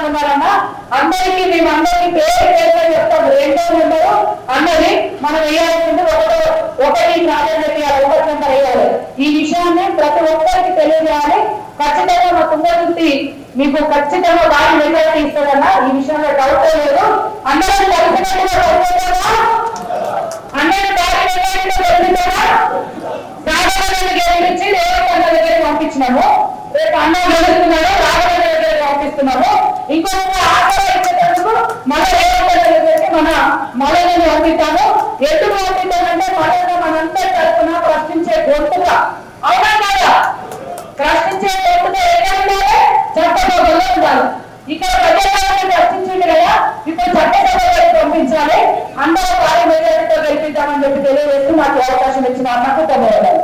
ఉన్నారన్నా అందరికీ మేమందరికీ పేరు పేరుగా చెప్తాం. రెండో నెంబరు అన్నది మనం వేయాల్సింది ఒకటి ప్రాధాన్యత వేయాలి, 1 నెంబర్ వేయాలి. ఈ విషయాన్ని ప్రతి ఒక్కరికి తెలియజేయాలి. ఖచ్చితంగా మా తుంగతుర్తి మీకు ఖచ్చితంగా బాగా మెజారిటీ ఇస్తుందన్నా, ఈ విషయంలో డౌట్ లేదు. అందరూ కలిసినట్టుగా పనిచేస్తారా? అందరూ బాగా మెజారిటీతో గెలిపిస్తారా? రాఘవేంద్ర గెలిపించి రేవంత్ అన్న దగ్గరికి పంపించినాము. రేపు అన్న గెలుస్తున్నాడు, రాఘవేంద్ర దగ్గరికి పంపిస్తున్నాము. ఇంకొక ఆశగా ఇచ్చేటందుకు మన రేవంత్ అన్న దగ్గరికి మన మలయని పంపిస్తాము. ఎందుకు పంపిస్తామంటే మలయని మనందరి తరఫున ప్రశ్నించే గొంతుగా, అవునా కాదా? ప్రశ్నించే గొంతుగా ఎక్కడ ఉండాలి? చట్టసభలో ఉండాలి. ఇక్కడ ప్రజాపాలన ప్రశ్నించింది కదా, ఇప్పుడు చట్టసభలో పంపించాలి. అందరూ భారీ మెజారిటీతో గెలిపిద్దామని చెప్పి తెలియజేస్తూ మాకు అవకాశం ఇచ్చిన అన్నకు ధన్యవాదాలు.